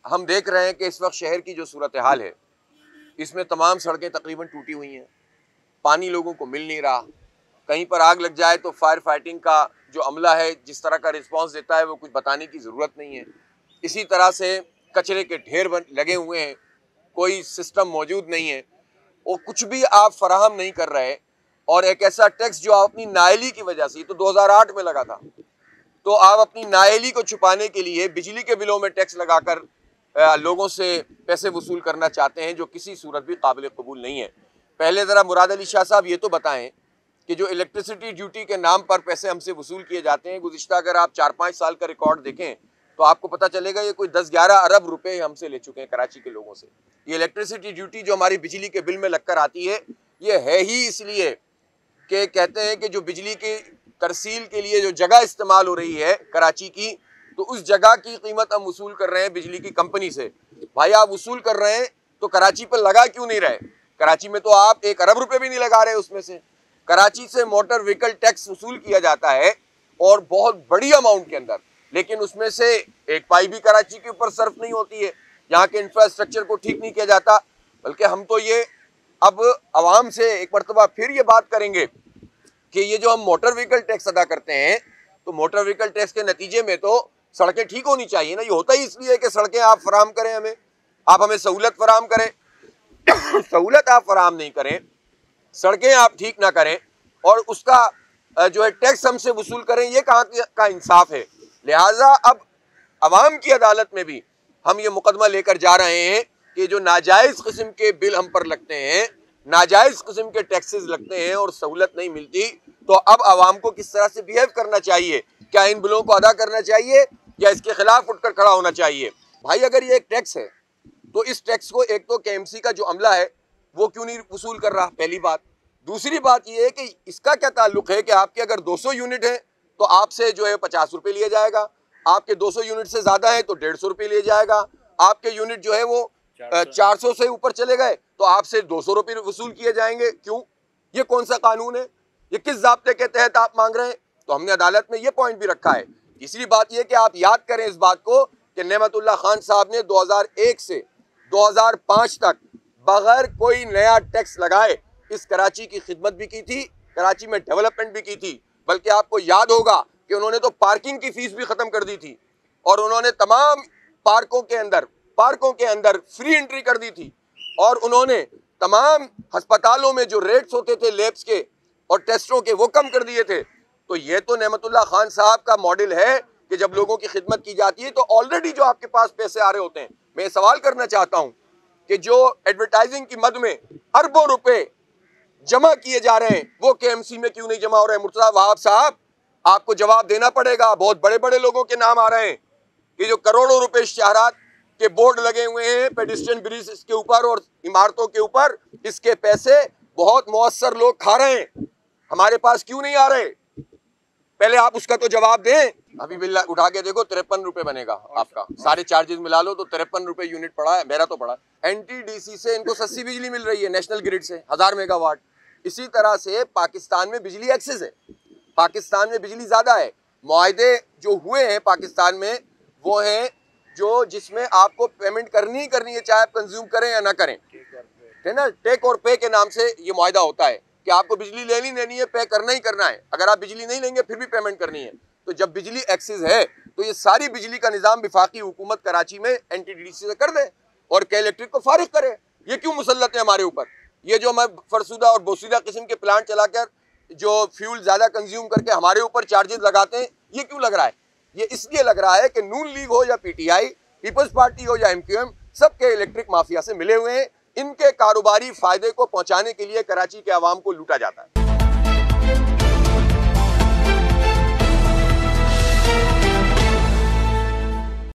हम देख रहे हैं कि इस वक्त शहर की जो सूरत हाल है, इसमें तमाम सड़कें तकरीबन टूटी हुई हैं, पानी लोगों को मिल नहीं रहा। कहीं पर आग लग जाए तो फायर फाइटिंग का जो अमला है जिस तरह का रिस्पांस देता है वो कुछ बताने की ज़रूरत नहीं है। इसी तरह से कचरे के ढेर लगे हुए हैं, कोई सिस्टम मौजूद नहीं है और कुछ भी आप फराहम नहीं कर रहे। और एक ऐसा टैक्स जो आप अपनी नाअहली की वजह से, तो 2008 में लगा था, तो आप अपनी नाअहली को छुपाने के लिए बिजली के बिलों में टैक्स लगाकर लोगों से पैसे वसूल करना चाहते हैं, जो किसी सूरत भी काबिल कबूल नहीं है। पहले ज़रा मुराद अली शाह साहब ये तो बताएं कि जो इलेक्ट्रिसिटी ड्यूटी के नाम पर पैसे हमसे वसूल किए जाते हैं, गुज़िश्ता अगर आप 4-5 साल का रिकॉर्ड देखें तो आपको पता चलेगा ये कोई 10-11 अरब रुपए हमसे ले चुके हैं कराची के लोगों से। ये इलेक्ट्रिसिटी ड्यूटी जो हमारी बिजली के बिल में लगकर आती है, ये है ही इसलिए कि कहते हैं कि जो बिजली की तरसील के लिए जो जगह इस्तेमाल हो रही है कराची की, तो उस जगह की कीमत हम वसूल कर रहे हैं बिजली की कंपनी से। भाई आप वसूल कर रहे हैं तो कराची पर लगा क्यों नहीं रहे? कराची में तो आप 1 अरब रुपए भी नहीं लगा रहे उसमें से। कराची से मोटर व्हीकल टैक्स वसूल किया जाता है और बहुत बड़ी अमाउंट के अंदर, लेकिन उसमें से एक पाई भी कराची के ऊपर सर्फ नहीं होती है। यहाँ के इंफ्रास्ट्रक्चर को ठीक नहीं किया जाता। बल्कि हम तो ये अब आवाम से एक मरतबा फिर ये बात करेंगे कि ये जो हम मोटर व्हीकल टैक्स अदा करते हैं, तो मोटर व्हीकल टैक्स के नतीजे में तो सड़कें ठीक होनी चाहिए ना। ये होता ही इसलिए कि सड़कें आप फराम करें, आप हमें सहूलत फराम करें। सहूलत आप फराम नहीं करें, सड़कें आप ठीक ना करें और उसका जो है टैक्स हमसे वसूल करें, ये कहाँ का इंसाफ है? लिहाजा अब अवाम की अदालत में भी हम ये मुकदमा लेकर जा रहे हैं कि जो नाजायज़ किस्म के बिल हम पर लगते हैं, नाजायज़ किस्म के टैक्सेस लगते हैं और सहूलत नहीं मिलती, तो अब आवाम को किस तरह से बिहेव करना चाहिए? क्या इन बिलों को अदा करना चाहिए या इसके खिलाफ उठकर खड़ा होना चाहिए? भाई अगर ये एक टैक्स है तो इस टैक्स को एक तो KMC का जो अमला है वो क्यों नहीं वसूल कर रहा, पहली बात। दूसरी बात ये है कि इसका क्या ताल्लुक है कि आपके अगर 200 यूनिट है तो आपसे जो है 50 रुपये लिया जाएगा, आपके 200 यूनिट से ज़्यादा है तो 150 रुपये लिया जाएगा, आपके यूनिट जो है वो 400 से ऊपर चले गए तो आपसे 200 रुपये वसूल किए जाएंगे। क्यों? ये कौन सा कानून है? ये किस ज़ाब्ते के तहत आप मांग रहे हैं? तो हमने अदालत में ये पॉइंट भी रखा है। तीसरी बात ये कि आप याद करें इस बात को कि नेमतुल्लाह खान साहब ने 2001 से 2005 तक बगैर कोई नया टैक्स लगाए इस कराची की खिदमत भी की थी, कराची में डेवलपमेंट भी की थी। बल्कि आपको याद होगा कि उन्होंने तो पार्किंग की फीस भी ख़त्म कर दी थी और उन्होंने तमाम पार्कों के अंदर फ्री एंट्री कर दी थी और उन्होंने तमाम अस्पतालों में जो रेट्स होते थे लैब्स के और टेस्टों के वो कम कर दिए थे। तो ये तो नेमतुल्लाह खान साहब का मॉडल है कि जब लोगों की खिदमत की जाती है तो ऑलरेडी जो आपके पास पैसे आ रहे होते हैं। मैं सवाल करना चाहता हूं कि जो एडवर्टाइजिंग की मद में अरबों रुपए जमा किए जा रहे हैं वो KMC में क्यों नहीं जमा हो रहे हैं? मुर्तज़ा वहाब साहब, आपको जवाब देना पड़ेगा। बहुत बड़े बड़े लोगों के नाम आ रहे हैं कि जो करोड़ों रुपए इश्तिहारात के बोर्ड लगे हुए हैं पेडिस्ट्रियन ब्रिज के ऊपर और इमारतों के ऊपर, इसके पैसे बहुत मुअस्सर लोग खा रहे हैं। हमारे पास क्यों नहीं आ रहे? पहले आप उसका तो जवाब दें। अभी बिल उठा के देखो 53 रुपए बनेगा आपका, सारे चार्जेस मिला लो तो 53 रुपए यूनिट पड़ा है, मेरा तो पड़ा है। NTDC से इनको सस्ती बिजली मिल रही है, नेशनल ग्रिड से 1000 मेगावाट। इसी तरह से पाकिस्तान में बिजली एक्सेस है, पाकिस्तान में बिजली ज्यादा है। मुआहदे जो हुए हैं पाकिस्तान में वो हैं जो जिसमें आपको पेमेंट करनी ही करनी है, चाहे आप कंज्यूम करें या ना करें, है ना। टेक और पे के नाम से ये मुआहदा होता है कि आपको बिजली लेनी है, पे करना ही करना है। अगर आप बिजली नहीं लेंगे फिर भी पेमेंट करनी है। तो जब बिजली एक्सेस है तो ये सारी बिजली का निज़ाम विफाकी हुकूमत कराची में NTDC से कर दे और के इलेक्ट्रिक को फारिग करे। ये क्यों मुसल्लत है हमारे ऊपर? ये जो हमें फरसुदा और बोसीदा किस्म के प्लांट चलाकर जो फ्यूल ज़्यादा कंज्यूम करके हमारे ऊपर चार्जेस लगाते हैं, ये क्यों लग रहा है? ये इसलिए लग रहा है कि नून लीग हो या PTI, पीपल्स पार्टी हो या MQM, सबके इलेक्ट्रिक माफिया से मिले हुए हैं। इनके कारोबारी फायदे को पहुंचाने के लिए कराची के आवाम को लूटा जाता है।